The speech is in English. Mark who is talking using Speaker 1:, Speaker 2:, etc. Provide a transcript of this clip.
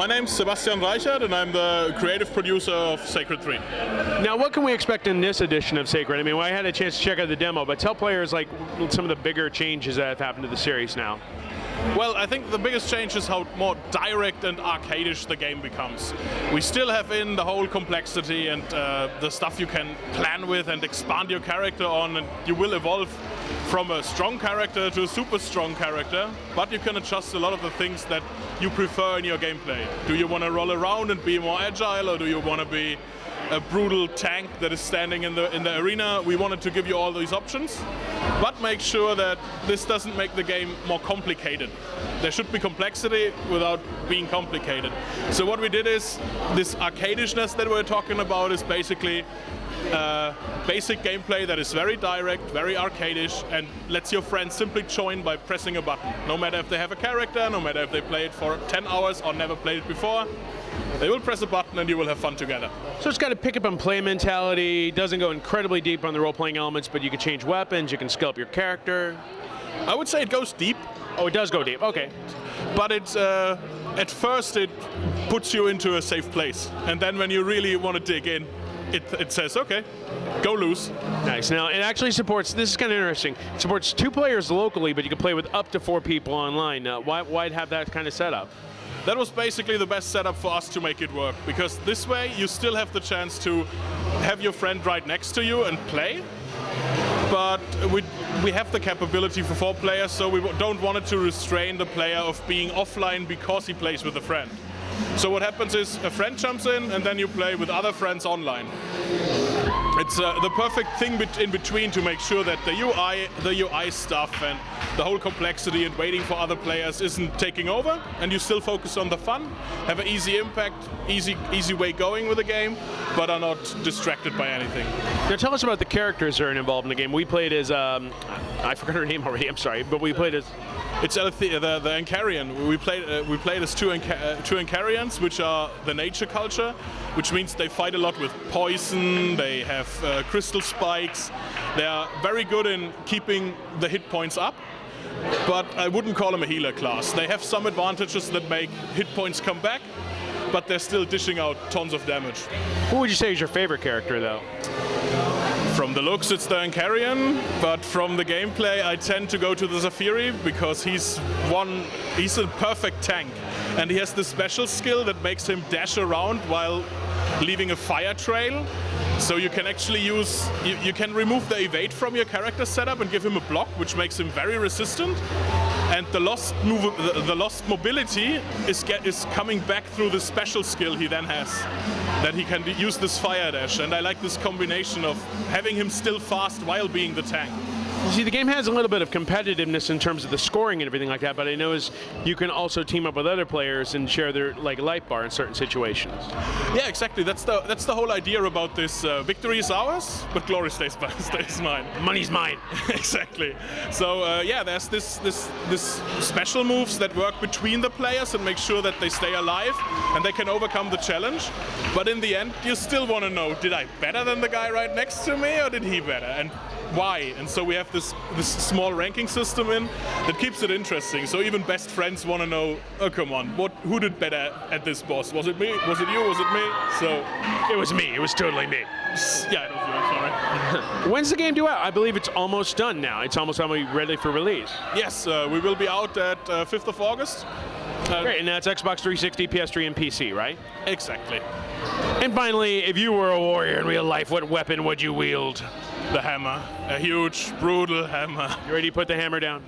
Speaker 1: My name's Sebastian Reichert, and I'm the creative producer of Sacred 3.
Speaker 2: Now, what can we expect in this edition of Sacred? I mean, I had a chance to check out the demo, but tell players like some of the bigger changes that have happened to the series now.
Speaker 1: Well, I think the biggest change is how more direct and arcadish the game becomes. We still have in the whole complexity and the stuff you can plan with and expand your character on, and you will evolve from a strong character to a super strong character, but you can adjust a lot of the things that you prefer in your gameplay. Do you want to roll around and be more agile, or do you want to be a brutal tank that is standing in the arena? We wanted to give you all these options, but make sure that this doesn't make the game more complicated. There should be complexity without being complicated. So what we did is, this arcadishness that we're talking about is basically basic gameplay that is very direct, very arcadish, and lets your friends simply join by pressing a button. No matter if they have a character, no matter if they play it for 10 hours or never played it before, they will press a button and you will have fun together.
Speaker 2: So it's got a pick up and play mentality, doesn't go incredibly deep on the role-playing elements, but you can change weapons, you can skill up your character.
Speaker 1: I would say it goes deep.
Speaker 2: Oh, it does go deep, okay.
Speaker 1: But it's, at first it puts you into a safe place, and then when you really want to dig in, it says, okay, go loose.
Speaker 2: Nice. Now, it actually supports, this is kind of interesting, it supports 2 players locally, but you can play with up to 4 people online. Why have that kind of setup?
Speaker 1: That was basically the best setup for us to make it work, because this way you still have the chance to have your friend right next to you and play, but we have the capability for 4 players, so we don't want it to restrain the player of being offline because he plays with a friend. So what happens is a friend jumps in and then you play with other friends online. It's the perfect thing in between to make sure that the UI stuff and the whole complexity and waiting for other players isn't taking over, and you still focus on the fun, have an easy impact, easy way going with the game, but are not distracted by anything.
Speaker 2: Now tell us about the characters that are involved in the game. We played as, I forgot her name already, I'm sorry, but we played as...
Speaker 1: It's the Ancarian. We played as two Ancarians, which are the nature culture, which means they fight a lot with poison, they have crystal spikes. They are very good in keeping the hit points up, but I wouldn't call them a healer class. They have some advantages that make hit points come back, but they're still dishing out tons of damage.
Speaker 2: Who would you say is your favorite character, though?
Speaker 1: From the looks, it's the Ancarian, but from the gameplay, I tend to go to the Zafiri, because he's a perfect tank, and he has this special skill that makes him dash around while leaving a fire trail. So you can actually use, you can remove the evade from your character setup and give him a block, which makes him very resistant. And the lost mobility is coming back through the special skill he then has, that he can use this fire dash. And I like this combination of having him still fast while being the tank.
Speaker 2: You see, the game has a little bit of competitiveness in terms of the scoring and everything like that, but I know you can also team up with other players and share their life bar in certain situations.
Speaker 1: Yeah, exactly. That's the whole idea about this. Victory is ours, but glory stays mine.
Speaker 2: Money's mine.
Speaker 1: Exactly. So yeah, there's this special moves that work between the players and make sure that they stay alive and they can overcome the challenge. But in the end, you still want to know: did I better than the guy right next to me, or did he better? And why? And so we have this small ranking system in that keeps it interesting. So even best friends want to know, oh come on, who did better at this boss? Was it me? Was it you? Was it me? So
Speaker 2: it was me. It was totally me.
Speaker 1: Yeah, it was you. I'm sorry.
Speaker 2: When's the game due out? I believe it's almost done now. It's almost ready for release.
Speaker 1: Yes, we will be out at 5th of August.
Speaker 2: Great, and that's Xbox 360, PS3, and PC, right?
Speaker 1: Exactly.
Speaker 2: And finally, if you were a warrior in real life, what weapon would you wield?
Speaker 1: The hammer. A huge, brutal hammer.
Speaker 2: You ready to put the hammer down?